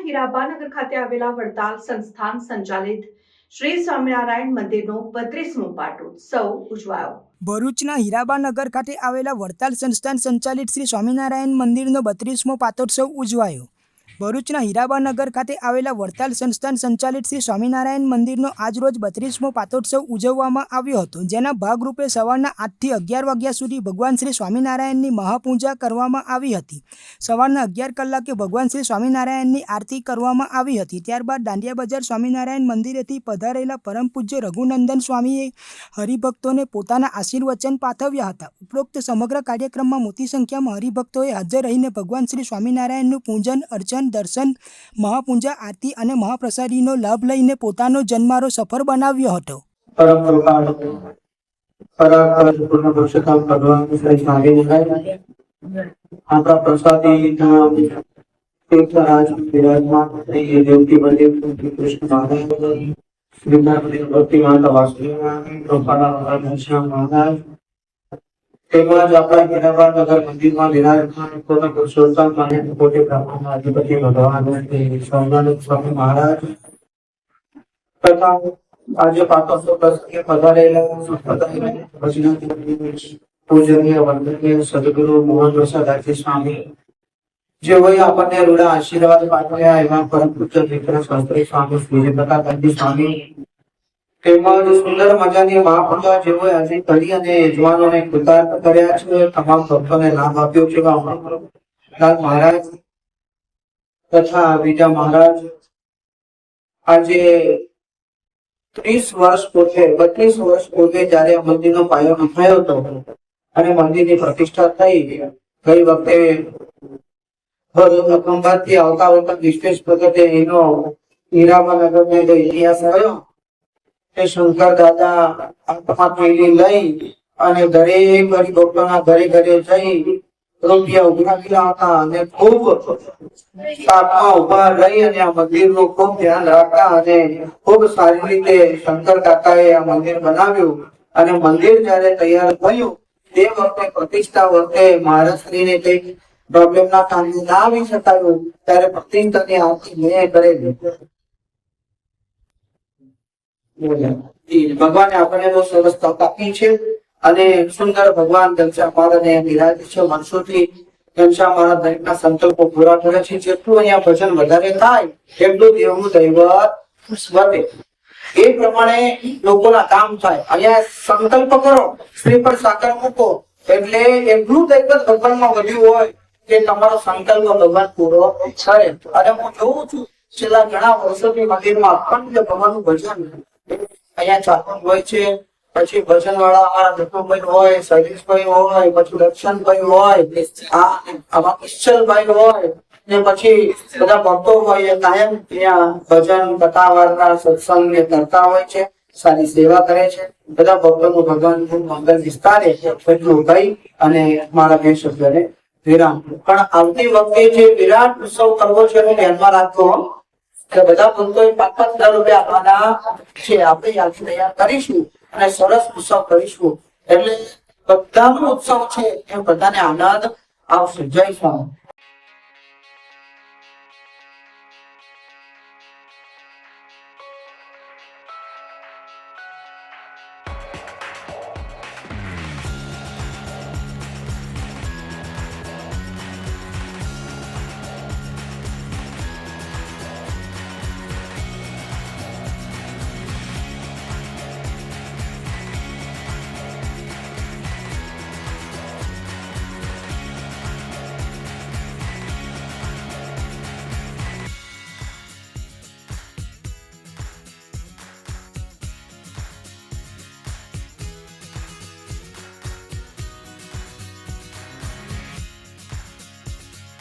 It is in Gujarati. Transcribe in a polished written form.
હીરાબાનગર ખાતે આવેલા વડતાલ સંસ્થાન સંચાલિત શ્રી સ્વામિનારાયણ મંદિરનો 32મો પાટોત્સવ ઉજવાયો। ભરૂચના હીરાબાનગર ખાતે આવેલા વડતાલ સંસ્થાન સંચાલિત શ્રી સ્વામિનારાયણ મંદિરનો 32મો પાટોત્સવ ઉજવાયો। ભરૂચના હીરાબાનગર ખાતે આવેલા વડતાલ સંસ્થાન સંચાલિત શ્રી સ્વામિનારાયણ મંદિરનો આજરોજ 32મો પાટોત્સવ ઉજવવામાં આવ્યો હતો, જેના ભાગરૂપે સવારના 8 થી 11 વાગ્યા સુધી ભગવાન શ્રી સ્વામિનારાયણની મહાપૂજા કરવામાં આવી હતી। સવારના 11 કલાકે ભગવાન શ્રી સ્વામિનારાયણની આરતી કરવામાં આવી હતી। ત્યારબાદ દાંડિયા બજાર સ્વામિનારાયણ મંદિરેથી પધારેલા પરમ પૂજ્ય રઘુનંદન સ્વામીએ હરિભક્તોને પોતાના આશીર્વચન પાઠવ્યા હતા। ઉપરોક્ત સમગ્ર કાર્યક્રમમાં મોટી સંખ્યામાં હરિભક્તોએ હાજર રહીને ભગવાન શ્રી સ્વામિનારાયણનું પૂજન અર્ચન દર્શન મહાપૂજા આરતી અને મહાપ્રસાદીનો લાભ લઈને પોતાનો જન્મારો સફળ બનાવ્યો હતો। આપણા પ્રસાદી કૃષ્ણ ભક્તિ માતા વાસુદેવ તેમજ આપણા હીરાબાનગર મંદિરમાં વિરાજમાન પુરુષોત્તમ અને કોટી બ્રહ્માંડના અધિપતિ ભગવાન શ્રી સ્વામિનારાયણ સ્વામી મહારાજ તથા આજે પાટોત્સવ પ્રસંગે પધારેલા પૂજનીય વંદનીય સદગુરુ મોહન પ્રસાદ આચાર્ય સ્વામી જેઓએ આપણને રૂડા આશીર્વાદ પાઠવ્યા એવા પરમ પૂજ્ય વિક્રમ શાસ્ત્રી સ્વામી શ્રી પ્રતાપજી સ્વામી તેમજ સુંદર મજાની મહાપૂજા જેઓએ આજે કરી અને યજમાનોને કૃતાર્થ કર્યા છે, તમામ ભક્તોને લાભ આપ્યો છે લાલ મહારાજ તથા બીજા મહારાજ આજે 32 વર્ષ પૂર્વે જયારે મંદિરનો પાયો નખાયો હતો અને મંદિરની પ્રતિષ્ઠા થઈ ગઈ વખતે ખંભાતથી આવતા વખત વિશેષ પ્રગટે એનો હીરાબાનગરનો જે ઇતિહાસ રહ્યો તે શંકર દાદા આત્મા થયેલી લઈ અને દરેક હરિભક્તોના ઘરે ઘરે જઈ રૂપિયા ઉઘરાવેલા હતા અને ખૂબ સ્થાપના ઉભા રહી અને આ મંદિરનું ખૂબ ધ્યાન રાખતા અને ખૂબ સારી રીતે શંકર કાકાએ આ મંદિર બનાવ્યું અને મંદિર જયારે તૈયાર થયું તે વખતે પ્રતિષ્ઠા વખતે મહારાજશ્રીને કઈક પ્રોબ્લેમ ના કારણે ના આવી શકાયું ત્યારે પ્રતિષ્ઠાની આરતી મેં કરેલી। ભગવાને આપણને બહુ સરસ તક આપી છે અને સુંદર ભગવાન ઘનશ્યામ મહારાજને બિરાજે છે। વર્ષોથી ઘનશ્યામ મહારાજ દરેકના સંકલ્પો પૂરા કરે છે। જેટલું અહીંયા ભજન વધારે થાય એટલું દેવનું દૈવત વધે, એ પ્રમાણે લોકોના કામ થાય। અહીંયા સંકલ્પ કરો, શ્રી પર સાકર મૂકો એટલે એટલું દૈવત ભગવાનમાં વધ્યું હોય કે તમારો સંકલ્પ ભગવાન પૂરો કરે। અને હું જોઉં છું છેલ્લા ઘણા વર્ષોથી મંદિરમાં અખંડ ભગવાનનું ભજન અહીંયા ચાલુ હોય છે। પછી ભજન વાળા અમારા નટુભાઈ હોય, શૈલેષભાઈ હોય, પછી દર્શનભાઈ હોય, આમાં કિશલભાઈ હોય ને પછી બધા ભક્તો હોય કાયમ ત્યાં ભજન કથા વાર્તા સત્સંગ ને કરતા હોય છે, સારી સેવા કરે છે। બધા ભક્તોનું ભગવાન મંગલ વિસ્તારે એટલું કહી અને મારા બે શબ્દને વિરામ। પણ આવતી વખતે જે વિરાટ ઉત્સવ કરવો છે એને ધ્યાનમાં રાખજો કે બધા ભક્તોએ 5,000 રૂપિયા આપવાના છે। આપણે યાદી તૈયાર કરીશું અને સરસ ઉત્સવ કરીશું એટલે બધાનો ઉત્સવ છે એ બધાને આનંદ આવશે। જય સ્વામી।